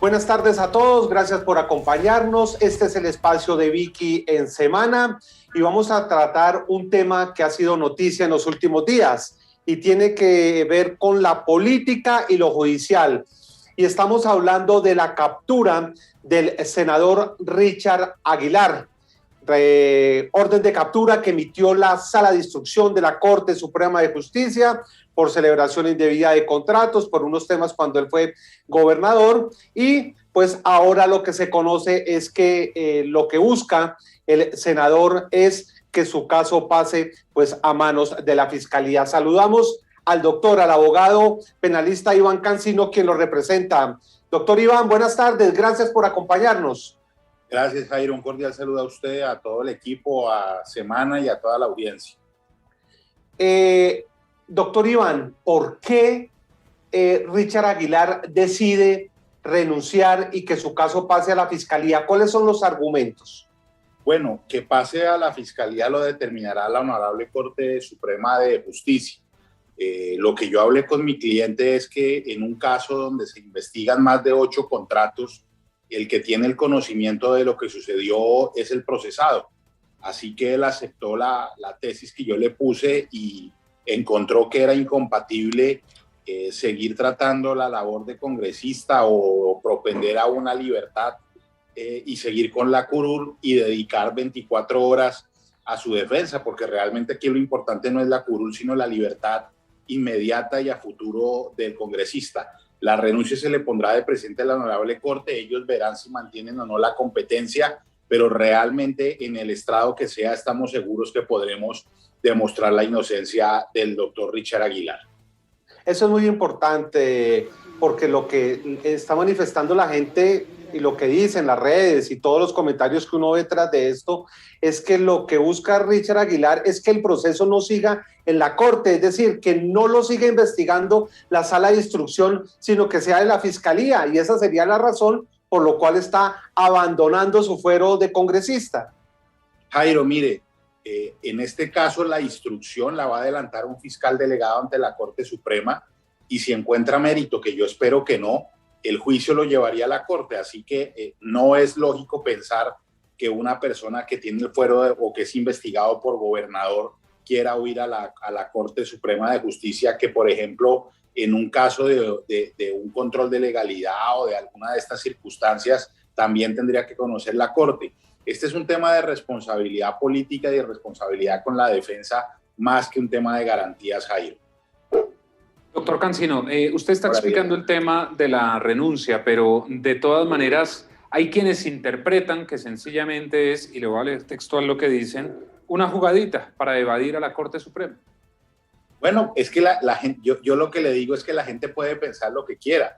Buenas tardes a todos, gracias por acompañarnos. Este es el espacio de Vicky en Semana y vamos a tratar un tema que ha sido noticia en los últimos días y tiene que ver con la política y lo judicial. Y estamos hablando de la captura del senador Richard Aguilar, orden de captura que emitió la Sala de Instrucción de la Corte Suprema de Justicia por celebración indebida de contratos, por unos temas cuando él fue gobernador, y pues ahora lo que se conoce es que lo que busca el senador es que su caso pase pues a manos de la Fiscalía. Saludamos al doctor, al abogado penalista Iván Cancino, quien lo representa. Doctor Iván, buenas tardes, gracias por acompañarnos. Gracias, Jairo, un cordial saludo a usted, a todo el equipo, a Semana y a toda la audiencia. Doctor Iván, ¿por qué Richard Aguilar decide renunciar y que su caso pase a la Fiscalía? ¿Cuáles son los argumentos? Bueno, que pase a la Fiscalía lo determinará la Honorable Corte Suprema de Justicia. Lo que yo hablé con mi cliente es que en un caso donde se investigan más de 8 contratos, el que tiene el conocimiento de lo que sucedió es el procesado. Así que él aceptó la tesis que yo le puse y encontró que era incompatible seguir tratando la labor de congresista o propender a una libertad y seguir con la curul y dedicar 24 horas a su defensa, porque realmente aquí lo importante no es la curul, sino la libertad inmediata y a futuro del congresista. La renuncia se le pondrá de presidente de la Honorable Corte, ellos verán si mantienen o no la competencia, pero realmente en el estrado que sea estamos seguros que podremos demostrar la inocencia del doctor Richard Aguilar. Eso es muy importante porque lo que está manifestando la gente y lo que dicen las redes y todos los comentarios que uno ve detrás de esto es que lo que busca Richard Aguilar es que el proceso no siga en la Corte, es decir, que no lo siga investigando la Sala de Instrucción, sino que sea de la Fiscalía, y esa sería la razón por lo cual está abandonando su fuero de congresista. Jairo, mire, en este caso la instrucción la va a adelantar un fiscal delegado ante la Corte Suprema y si encuentra mérito, que yo espero que no, el juicio lo llevaría a la Corte, así que no es lógico pensar que una persona que tiene el fuero o que es investigado por gobernador quiera huir a la Corte Suprema de Justicia, que por ejemplo en un caso de un control de legalidad o de alguna de estas circunstancias también tendría que conocer la Corte. Este es un tema de responsabilidad política y de responsabilidad con la defensa más que un tema de garantías, Jairo. Doctor Cancino, usted está explicando el tema de la renuncia, pero de todas maneras hay quienes interpretan que sencillamente es, y le voy a leer textual lo que dicen, una jugadita para evadir a la Corte Suprema. Bueno, es que la gente, yo lo que le digo es que la gente puede pensar lo que quiera.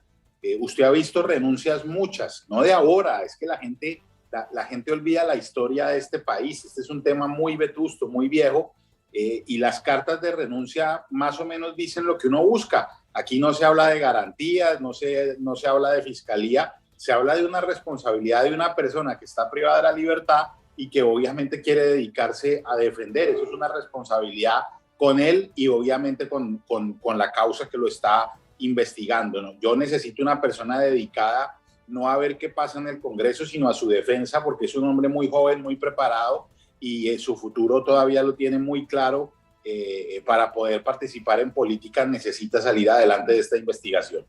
Usted ha visto renuncias muchas, no de ahora, es que la gente olvida la historia de este país. Este es un tema muy vetusto, muy viejo, y las cartas de renuncia más o menos dicen lo que uno busca. Aquí no se habla de garantías, no se habla de fiscalía, se habla de una responsabilidad de una persona que está privada de la libertad y que obviamente quiere dedicarse a defender. Eso es una responsabilidad con él y obviamente con la causa que lo está investigando, ¿no? Yo necesito una persona dedicada no a ver qué pasa en el Congreso, sino a su defensa, porque es un hombre muy joven, muy preparado y su futuro todavía lo tiene muy claro. Para poder participar en política necesita salir adelante de esta investigación.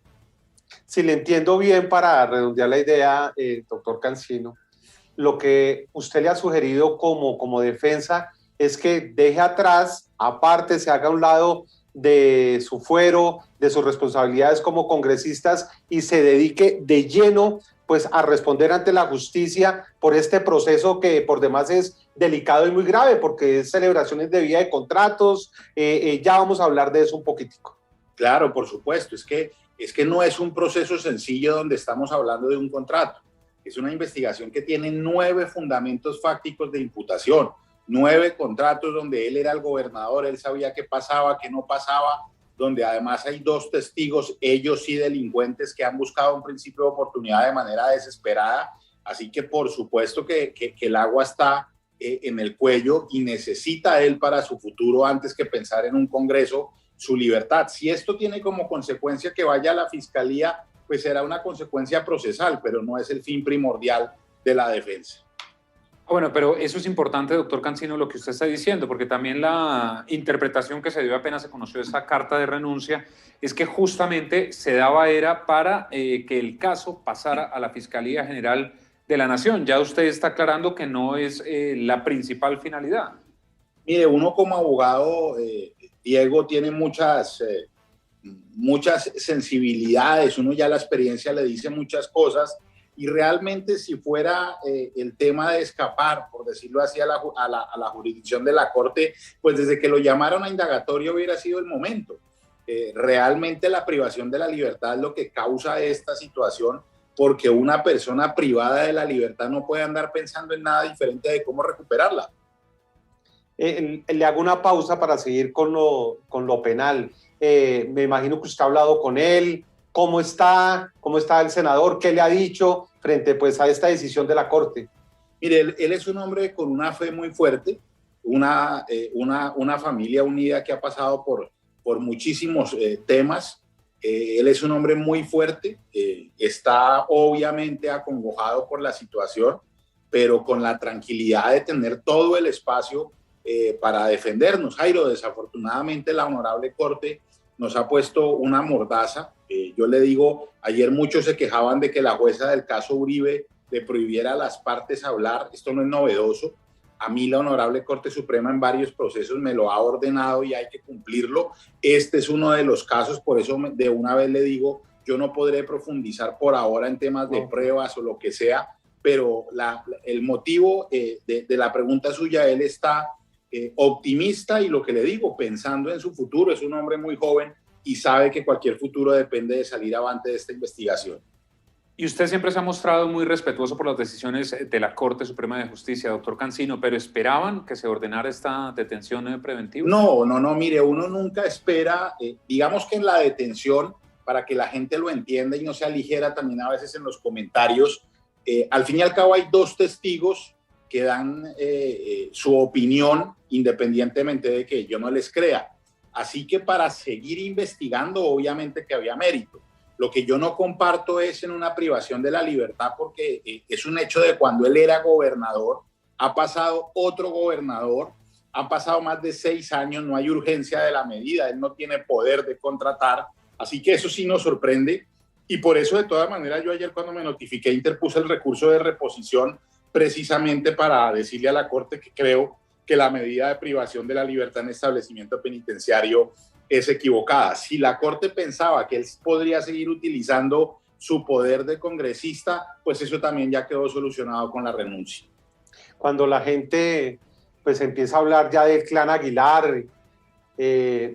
Si le entiendo bien, para redondear la idea, doctor Cancino, lo que usted le ha sugerido como defensa es que deje atrás, aparte, se haga a un lado de su fuero, de sus responsabilidades como congresistas y se dedique de lleno pues a responder ante la justicia por este proceso que por demás es delicado y muy grave porque es celebraciones de vía de contratos. Ya vamos a hablar de eso un poquitico. Claro, por supuesto, es que no es un proceso sencillo donde estamos hablando de un contrato. Es una investigación que tiene 9 fundamentos fácticos de imputación, 9 contratos donde él era el gobernador, él sabía qué pasaba, qué no pasaba, donde además hay 2 testigos, ellos sí delincuentes que han buscado un principio de oportunidad de manera desesperada. Así que por supuesto que el agua está en el cuello y necesita él para su futuro, antes que pensar en un Congreso, su libertad. Si esto tiene como consecuencia que vaya a la Fiscalía, pues será una consecuencia procesal, pero no es el fin primordial de la defensa. Bueno, pero eso es importante, doctor Cancino, lo que usted está diciendo, porque también la interpretación que se dio apenas se conoció esta carta de renuncia es que justamente se daba era para que el caso pasara a la Fiscalía General de la Nación. Ya usted está aclarando que no es la principal finalidad. Mire, uno como abogado, Diego, tiene muchas sensibilidades, uno ya la experiencia le dice muchas cosas. Y realmente si fuera el tema de escapar, por decirlo así, a la jurisdicción de la Corte, pues desde que lo llamaron a indagatorio hubiera sido el momento. Realmente la privación de la libertad es lo que causa esta situación, porque una persona privada de la libertad no puede andar pensando en nada diferente de cómo recuperarla. Le hago una pausa para seguir con lo penal. Me imagino que usted ha hablado con él. ¿Cómo está el senador? ¿Qué le ha dicho frente pues, a esta decisión de la Corte? Mire, él es un hombre con una fe muy fuerte, una familia unida que ha pasado por muchísimos temas. Él es un hombre muy fuerte, está obviamente acongojado por la situación, pero con la tranquilidad de tener todo el espacio para defendernos. Jairo, desafortunadamente la Honorable Corte nos ha puesto una mordaza. Yo le digo, ayer muchos se quejaban de que la jueza del caso Uribe le prohibiera a las partes hablar. Esto no es novedoso. A mí la Honorable Corte Suprema en varios procesos me lo ha ordenado y hay que cumplirlo. Este es uno de los casos, por eso de una vez le digo, yo no podré profundizar por ahora en temas de pruebas o lo que sea, pero el motivo de la pregunta suya, él está optimista y lo que le digo, pensando en su futuro. Es un hombre muy joven y sabe que cualquier futuro depende de salir avante de esta investigación. Y usted siempre se ha mostrado muy respetuoso por las decisiones de la Corte Suprema de Justicia, doctor Cancino, pero ¿esperaban que se ordenara esta detención preventiva? No, mire, uno nunca espera, digamos que en la detención, para que la gente lo entienda y no sea ligera también a veces en los comentarios, al fin y al cabo hay dos testigos que dan su opinión independientemente de que yo no les crea. Así que para seguir investigando, obviamente que había mérito. Lo que yo no comparto es en una privación de la libertad, porque es un hecho de cuando él era gobernador, ha pasado otro gobernador, han pasado más de 6 años, no hay urgencia de la medida, él no tiene poder de contratar, así que eso sí nos sorprende. Y por eso, de todas maneras, yo ayer cuando me notifiqué interpuse el recurso de reposición precisamente para decirle a la Corte que creo que la medida de privación de la libertad en establecimiento penitenciario es equivocada. Si la Corte pensaba que él podría seguir utilizando su poder de congresista, pues eso también ya quedó solucionado con la renuncia. Cuando la gente pues empieza a hablar ya del clan Aguilar,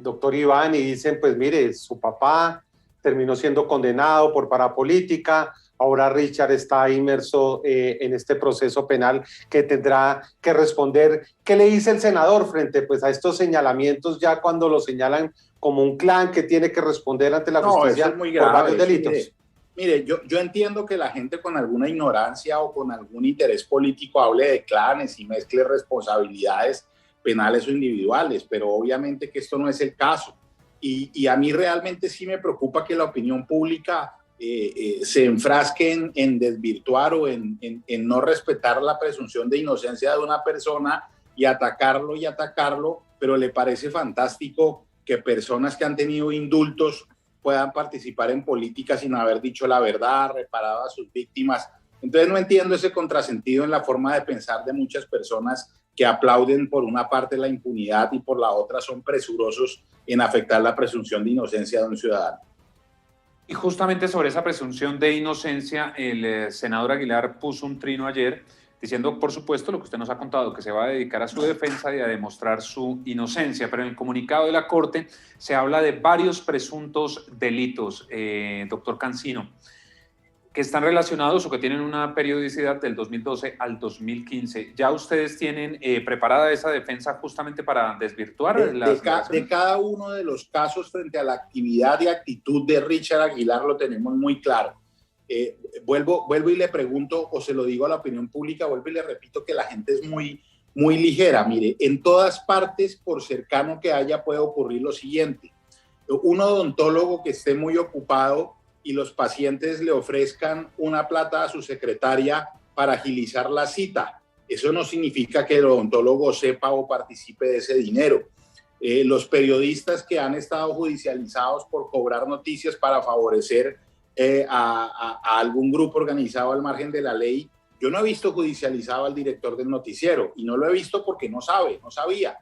doctor Iván, y dicen, pues mire, su papá terminó siendo condenado por parapolítica, ahora Richard está inmerso en este proceso penal que tendrá que responder. ¿Qué le dice el senador frente pues, a estos señalamientos ya cuando lo señalan como un clan que tiene que responder ante la justicia eso es muy grave, por varios delitos? Mire, yo entiendo que la gente con alguna ignorancia o con algún interés político hable de clanes y mezcle responsabilidades penales o individuales, pero obviamente que esto no es el caso. Y a mí realmente sí me preocupa que la opinión pública se enfrasque en desvirtuar o en no respetar la presunción de inocencia de una persona y atacarlo, pero le parece fantástico que personas que han tenido indultos puedan participar en política sin haber dicho la verdad, reparado a sus víctimas. Entonces no entiendo ese contrasentido en la forma de pensar de muchas personas que aplauden por una parte la impunidad y por la otra son presurosos en afectar la presunción de inocencia de un ciudadano. Y justamente sobre esa presunción de inocencia, el senador Aguilar puso un trino ayer diciendo, por supuesto, lo que usted nos ha contado, que se va a dedicar a su defensa y a demostrar su inocencia, pero en el comunicado de la Corte se habla de varios presuntos delitos, doctor Cancino, que están relacionados o que tienen una periodicidad del 2012 al 2015. ¿Ya ustedes tienen preparada esa defensa justamente para desvirtuar de cada uno de los casos frente a la actividad y actitud de Richard Aguilar lo tenemos muy claro? Vuelvo y le pregunto, o se lo digo a la opinión pública, vuelvo y le repito que la gente es muy ligera. Mire, en todas partes, por cercano que haya, puede ocurrir lo siguiente. Un odontólogo que esté muy ocupado y los pacientes le ofrezcan una plata a su secretaria para agilizar la cita. Eso no significa que el odontólogo sepa o participe de ese dinero. Los periodistas que han estado judicializados por cobrar noticias para favorecer a algún grupo organizado al margen de la ley, yo no he visto judicializado al director del noticiero y no lo he visto porque no sabía.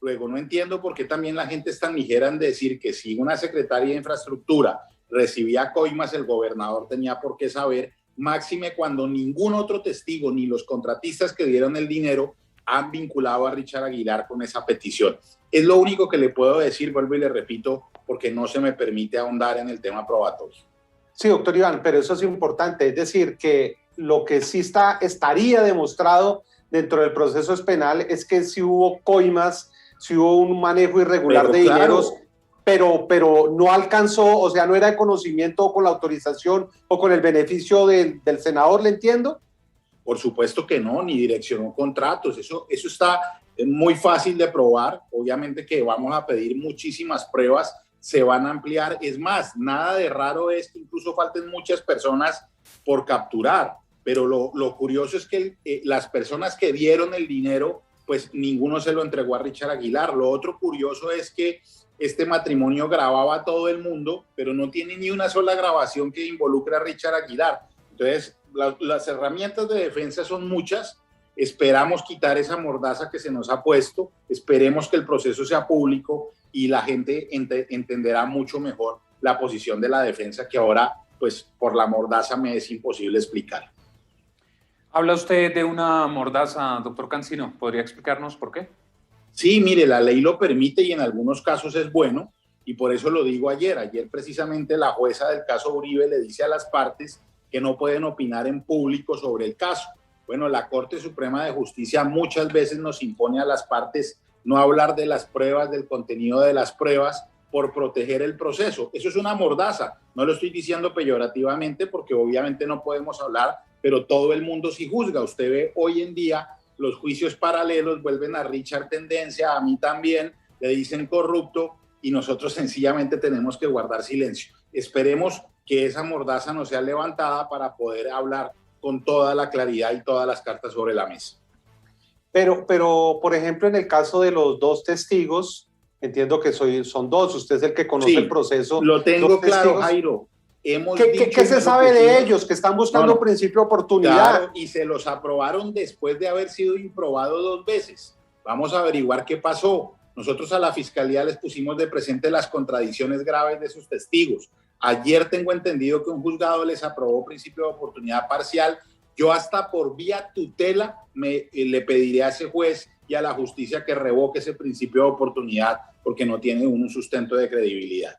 Luego no entiendo por qué también la gente es tan ligera en decir que si una secretaria de infraestructura recibía coimas, el gobernador tenía por qué saber, máxime cuando ningún otro testigo ni los contratistas que dieron el dinero han vinculado a Richard Aguilar con esa petición. Es lo único que le puedo decir, vuelvo y le repito, porque no se me permite ahondar en el tema probatorio. Sí, doctor Iván, pero eso es importante, es decir, que lo que sí estaría demostrado dentro del proceso penal es que sí hubo coimas, sí hubo un manejo irregular de dineros, pero no alcanzó, o sea, no era de conocimiento con la autorización o con el beneficio del senador, ¿le entiendo? Por supuesto que no, ni direccionó contratos, eso está muy fácil de probar, obviamente que vamos a pedir muchísimas pruebas, se van a ampliar, es más, nada de raro es que incluso falten muchas personas por capturar, pero lo curioso es que las personas que dieron el dinero, pues ninguno se lo entregó a Richard Aguilar. Lo otro curioso es que este matrimonio grababa a todo el mundo, pero no tiene ni una sola grabación que involucre a Richard Aguilar. Entonces, las herramientas de defensa son muchas. Esperamos quitar esa mordaza que se nos ha puesto, esperemos que el proceso sea público y la gente entenderá mucho mejor la posición de la defensa que ahora, pues por la mordaza me es imposible explicar. Habla usted de una mordaza, doctor Cancino, ¿podría explicarnos por qué? Sí, mire, la ley lo permite y en algunos casos es bueno, y por eso lo digo ayer. Ayer precisamente la jueza del caso Uribe le dice a las partes que no pueden opinar en público sobre el caso. Bueno, la Corte Suprema de Justicia muchas veces nos impone a las partes no hablar de las pruebas, del contenido de las pruebas, por proteger el proceso. Eso es una mordaza. No lo estoy diciendo peyorativamente porque obviamente no podemos hablar, pero todo el mundo sí juzga. Usted ve hoy en día los juicios paralelos, vuelven a Richard tendencia, a mí también, le dicen corrupto y nosotros sencillamente tenemos que guardar silencio. Esperemos que esa mordaza no sea levantada para poder hablar con toda la claridad y todas las cartas sobre la mesa. Pero, por ejemplo, en el caso de los dos testigos, entiendo que son dos, usted es el que conoce el proceso. Lo tengo claro, Jairo. ¿Qué se sabe de ellos? Que están buscando principio de oportunidad. Claro, y se los aprobaron después de haber sido improbado 2 veces. Vamos a averiguar qué pasó. Nosotros a la Fiscalía les pusimos de presente las contradicciones graves de sus testigos. Ayer tengo entendido que un juzgado les aprobó principio de oportunidad parcial. Yo hasta por vía tutela le pediré a ese juez y a la justicia que revoque ese principio de oportunidad porque no tiene un sustento de credibilidad.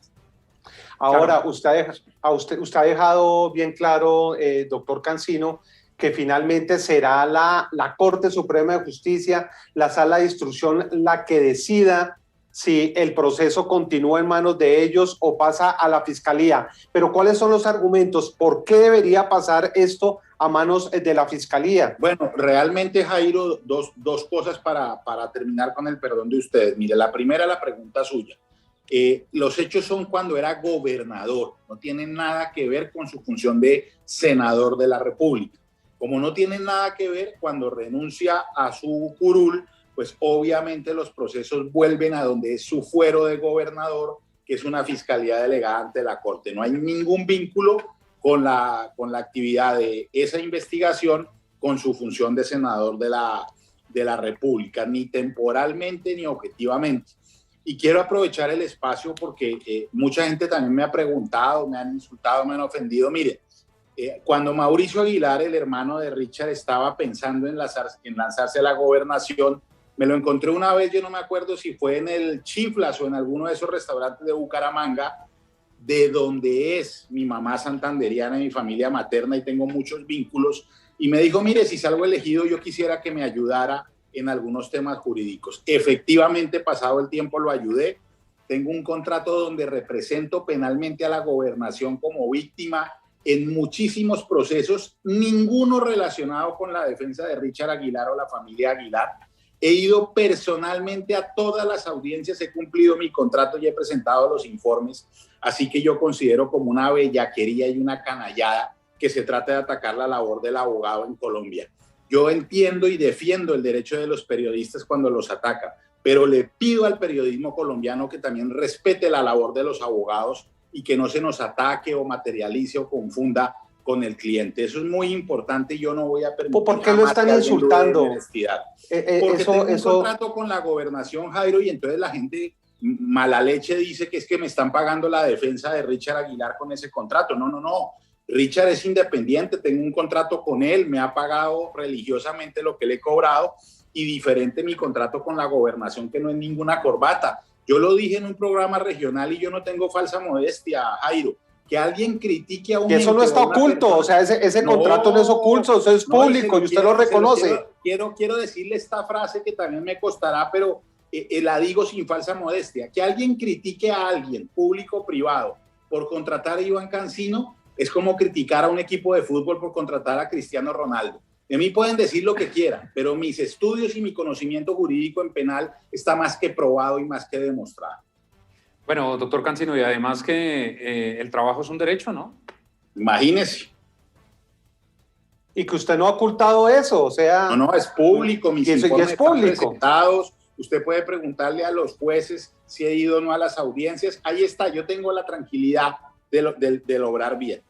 Ahora, claro. usted ha dejado bien claro, doctor Cancino, que finalmente será la Corte Suprema de Justicia, la Sala de Instrucción, la que decida si el proceso continúa en manos de ellos o pasa a la Fiscalía. Pero ¿cuáles son los argumentos? ¿Por qué debería pasar esto a manos de la Fiscalía? Bueno, realmente, Jairo, dos cosas para terminar con el perdón de ustedes. Mire, la primera, la pregunta suya. Los hechos son cuando era gobernador, no tienen nada que ver con su función de senador de la República. Como no tienen nada que ver cuando renuncia a su curul, pues obviamente los procesos vuelven a donde es su fuero de gobernador, que es una fiscalía delegada ante la Corte. No hay ningún vínculo con la actividad de esa investigación con su función de senador de la República, ni temporalmente ni objetivamente. Y quiero aprovechar el espacio porque mucha gente también me ha preguntado, me han insultado, me han ofendido. Mire, cuando Mauricio Aguilar, el hermano de Richard, estaba pensando en lanzarse a la gobernación, me lo encontré una vez, yo no me acuerdo si fue en el Chiflas o en alguno de esos restaurantes de Bucaramanga, de donde es mi mamá santanderiana, mi familia materna, y tengo muchos vínculos, y me dijo, mire, si salgo elegido, yo quisiera que me ayudara en algunos temas jurídicos. Efectivamente, pasado el tiempo lo ayudé. Tengo un contrato donde represento penalmente a la gobernación como víctima en muchísimos procesos, ninguno relacionado con la defensa de Richard Aguilar o la familia Aguilar. He ido personalmente a todas las audiencias, he cumplido mi contrato y he presentado los informes, así que yo considero como una bellaquería y una canallada que se trata de atacar la labor del abogado en Colombia. Yo entiendo y defiendo el derecho de los periodistas cuando los atacan, pero le pido al periodismo colombiano que también respete la labor de los abogados y que no se nos ataque o materialice o confunda con el cliente. Eso es muy importante y yo no voy a permitir. ¿Por qué lo están insultando? Porque tengo un contrato con la gobernación, Jairo, y entonces la gente mala leche dice que es que me están pagando la defensa de Richard Aguilar con ese contrato. No, no, no. Richard es independiente, tengo un contrato con él, me ha pagado religiosamente lo que le he cobrado y diferente mi contrato con la gobernación, que no es ninguna corbata. Yo lo dije en un programa regional y yo no tengo falsa modestia, Jairo. Que alguien critique a un... Y eso no está oculto, persona, o sea, ese contrato no es oculto, eso es público y usted lo reconoce. Quiero decirle esta frase que también me costará, pero la digo sin falsa modestia. Que alguien critique a alguien, público o privado, por contratar a Iván Cancino, es como criticar a un equipo de fútbol por contratar a Cristiano Ronaldo. De mí pueden decir lo que quieran, pero mis estudios y mi conocimiento jurídico en penal está más que probado y más que demostrado. Bueno, doctor Cancino, y además que el trabajo es un derecho, ¿no? Imagínese. Y que usted no ha ocultado eso, o sea... No, es público, mis informes es público. Están presentados. Usted puede preguntarle a los jueces si he ido o no a las audiencias. Ahí está, yo tengo la tranquilidad de lograr bien.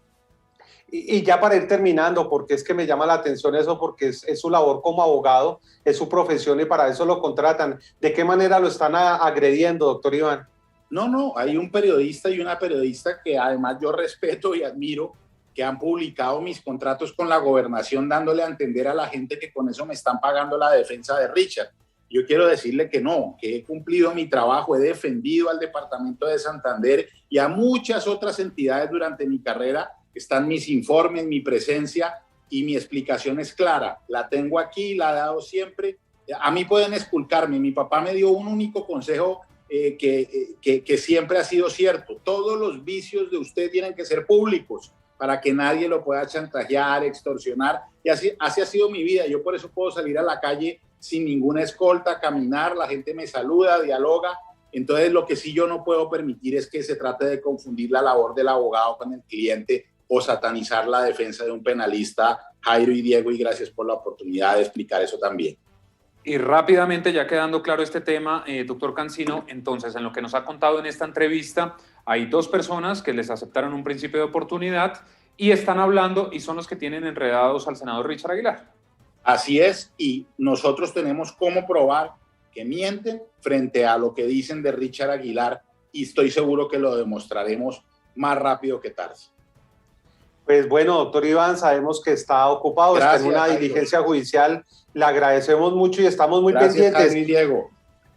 Y ya para ir terminando, porque es que me llama la atención eso, porque es su labor como abogado, es su profesión y para eso lo contratan. ¿De qué manera lo están agrediendo, doctor Iván? No, hay un periodista y una periodista que además yo respeto y admiro, que han publicado mis contratos con la gobernación dándole a entender a la gente que con eso me están pagando la defensa de Richard. Yo quiero decirle que no, que he cumplido mi trabajo, he defendido al departamento de Santander y a muchas otras entidades durante mi carrera. Están mis informes, mi presencia y mi explicación es clara. La tengo aquí, la he dado siempre. A mí pueden esculcarme. Mi papá me dio un único consejo que siempre ha sido cierto. Todos los vicios de usted tienen que ser públicos para que nadie lo pueda chantajear, extorsionar. Y así ha sido mi vida. Yo por eso puedo salir a la calle sin ninguna escolta, caminar, la gente me saluda, dialoga. Entonces lo que sí yo no puedo permitir es que se trate de confundir la labor del abogado con el cliente o satanizar la defensa de un penalista. Jairo y Diego, y gracias por la oportunidad de explicar eso también. Y rápidamente, ya quedando claro este tema, doctor Cancino, entonces, en lo que nos ha contado en esta entrevista, hay dos personas que les aceptaron un principio de oportunidad y están hablando y son los que tienen enredados al senador Richard Aguilar. Así es, y nosotros tenemos cómo probar que mienten frente a lo que dicen de Richard Aguilar y estoy seguro que lo demostraremos más rápido que tarde. Pues bueno, doctor Iván, sabemos que está ocupado, gracias, está en una diligencia judicial, le agradecemos mucho y estamos muy pendientes. Gracias, Diego.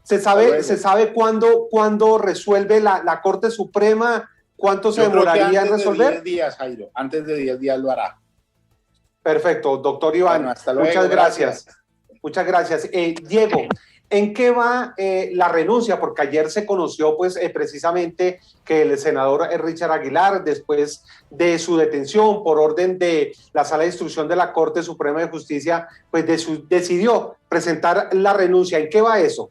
¿Se sabe cuándo resuelve la Corte Suprema? ¿Cuánto se demoraría en resolver? Antes de 10 días, Jairo, antes de 10 días lo hará. Perfecto, doctor Iván, bueno, hasta luego, muchas gracias. Muchas gracias. Diego, ¿en qué va la renuncia? Porque ayer se conoció pues precisamente que el senador Richard Aguilar, después de su detención por orden de la Sala de Instrucción de la Corte Suprema de Justicia, pues decidió presentar la renuncia. ¿En qué va eso?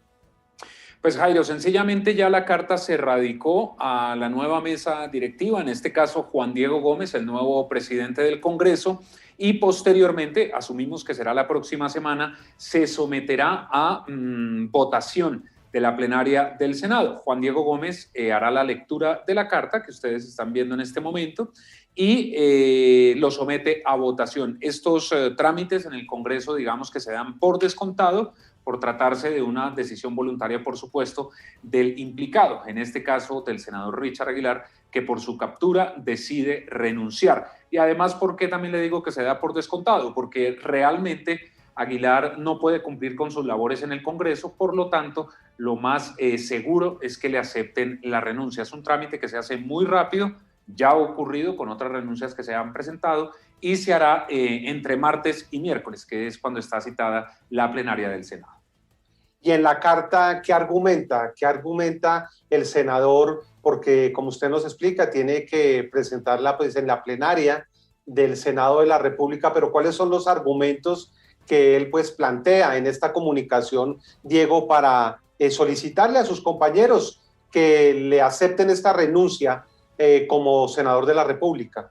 Pues Jairo, sencillamente ya la carta se radicó a la nueva mesa directiva, en este caso Juan Diego Gómez, el nuevo presidente del Congreso, y posteriormente, asumimos que será la próxima semana, se someterá a votación de la plenaria del Senado. Juan Diego Gómez hará la lectura de la carta que ustedes están viendo en este momento y lo somete a votación. Estos trámites en el Congreso, digamos que se dan por descontado, por tratarse de una decisión voluntaria, por supuesto, del implicado, en este caso del senador Richard Aguilar, que por su captura decide renunciar. Y además, ¿por qué también le digo que se da por descontado? Porque realmente Aguilar no puede cumplir con sus labores en el Congreso, por lo tanto, lo más seguro es que le acepten la renuncia. Es un trámite que se hace muy rápido, ya ha ocurrido con otras renuncias que se han presentado y se hará entre martes y miércoles, que es cuando está citada la plenaria del Senado. Y en la carta, ¿qué argumenta? ¿Qué argumenta el senador? Porque, como usted nos explica, tiene que presentarla pues, en la plenaria del Senado de la República, pero ¿cuáles son los argumentos que él pues plantea en esta comunicación, Diego, para solicitarle a sus compañeros que le acepten esta renuncia como senador de la República?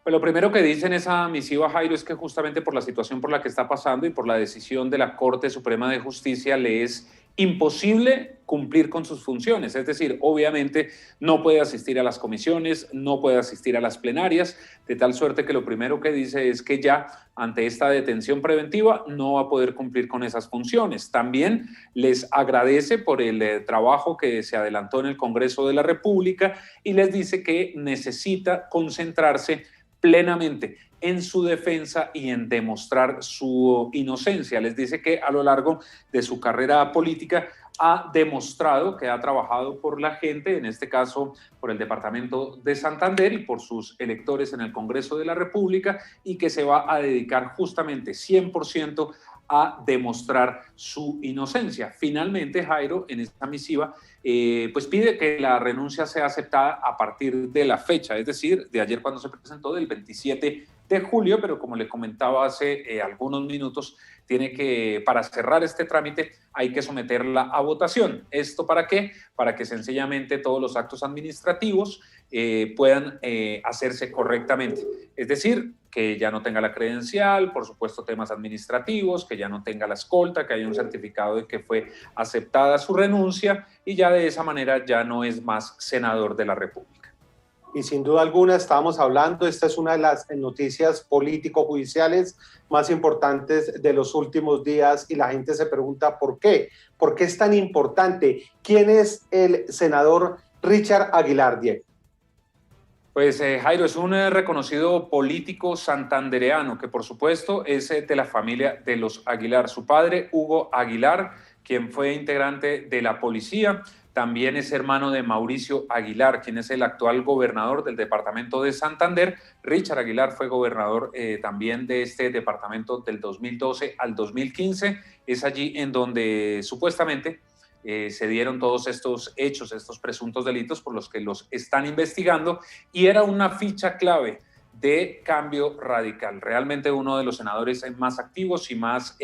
Pues lo primero que dice en esa misiva, Jairo, es que justamente por la situación por la que está pasando y por la decisión de la Corte Suprema de Justicia le es imposible cumplir con sus funciones. Es decir, obviamente no puede asistir a las comisiones, no puede asistir a las plenarias, de tal suerte que lo primero que dice es que ya ante esta detención preventiva no va a poder cumplir con esas funciones. También les agradece por el trabajo que se adelantó en el Congreso de la República y les dice que necesita concentrarse plenamente en su defensa y en demostrar su inocencia. Les dice que a lo largo de su carrera política ha demostrado que ha trabajado por la gente, en este caso por el departamento de Santander y por sus electores en el Congreso de la República, y que se va a dedicar justamente 100% a demostrar su inocencia. Finalmente, Jairo, en esta misiva, pues pide que la renuncia sea aceptada a partir de la fecha, es decir, de ayer cuando se presentó, del 27 de julio, pero como le comentaba hace algunos minutos, tiene que, para cerrar este trámite, hay que someterla a votación. ¿Esto para qué? Para que sencillamente todos los actos administrativos puedan hacerse correctamente. Es decir, que ya no tenga la credencial, por supuesto temas administrativos, que ya no tenga la escolta, que haya un certificado de que fue aceptada su renuncia y ya de esa manera ya no es más senador de la República. Y sin duda alguna estábamos hablando, esta es una de las noticias político-judiciales más importantes de los últimos días y la gente se pregunta ¿por qué? ¿Por qué es tan importante? ¿Quién es el senador Richard Aguilar, Diego? Pues Jairo es un reconocido político santandereano que por supuesto es de la familia de los Aguilar. Su padre, Hugo Aguilar, quien fue integrante de la policía, también es hermano de Mauricio Aguilar, quien es el actual gobernador del departamento de Santander. Richard Aguilar fue gobernador también de este departamento del 2012 al 2015. Es allí en donde supuestamente se dieron todos estos hechos, estos presuntos delitos por los que los están investigando, y era una ficha clave de Cambio Radical, realmente uno de los senadores más activos y más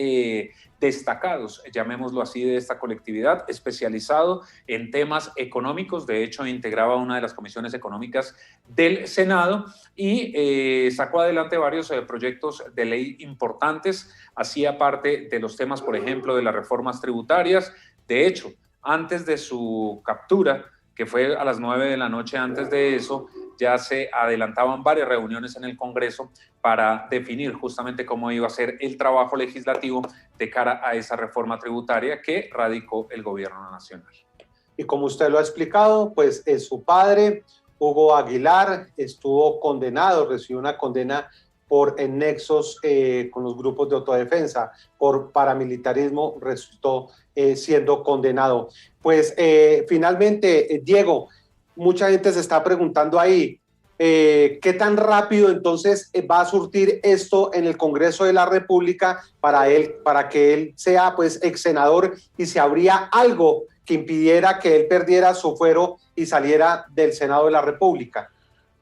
destacados, llamémoslo así, de esta colectividad, especializado en temas económicos. De hecho, integraba una de las comisiones económicas del Senado y sacó adelante varios proyectos de ley importantes, hacía parte de los temas, por ejemplo, de las reformas tributarias. De hecho, antes de su captura, que fue a las 9 de la noche, antes de eso, ya se adelantaban varias reuniones en el Congreso para definir justamente cómo iba a ser el trabajo legislativo de cara a esa reforma tributaria que radicó el gobierno nacional. Y como usted lo ha explicado, pues su padre, Hugo Aguilar, estuvo condenado, recibió una condena por nexos con los grupos de autodefensa, por paramilitarismo, resultó siendo condenado. Pues finalmente, Diego, mucha gente se está preguntando ahí, ¿qué tan rápido entonces va a surtir esto en el Congreso de la República para que él sea pues ex senador, y si habría algo que impidiera que él perdiera su fuero y saliera del Senado de la República?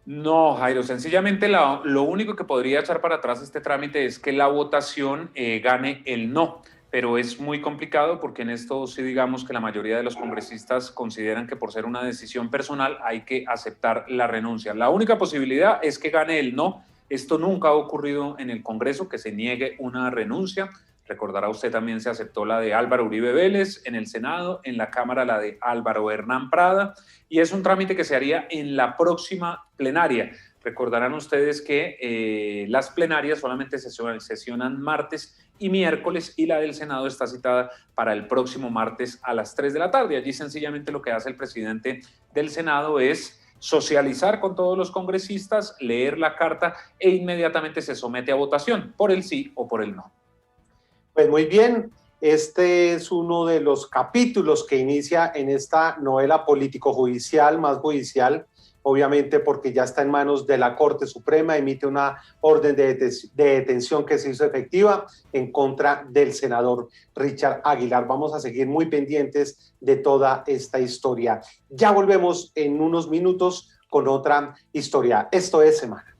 No, Jairo, sencillamente lo único que podría echar para atrás este trámite es que la votación gane el no, pero es muy complicado porque en esto sí digamos que la mayoría de los congresistas consideran que por ser una decisión personal hay que aceptar la renuncia. La única posibilidad es que gane el no. Esto nunca ha ocurrido en el Congreso, que se niegue una renuncia. Recordará usted, también se aceptó la de Álvaro Uribe Vélez en el Senado, en la Cámara la de Álvaro Hernán Prada, y es un trámite que se haría en la próxima plenaria. Recordarán ustedes que las plenarias solamente sesionan martes y miércoles, y la del Senado está citada para el próximo martes a las 3 de la tarde. Allí sencillamente lo que hace el presidente del Senado es socializar con todos los congresistas, leer la carta e inmediatamente se somete a votación por el sí o por el no. Pues muy bien, este es uno de los capítulos que inicia en esta novela político-judicial, más judicial, obviamente porque ya está en manos de la Corte Suprema, emite una orden de detención que se hizo efectiva en contra del senador Richard Aguilar. Vamos a seguir muy pendientes de toda esta historia. Ya volvemos en unos minutos con otra historia. Esto es Semana.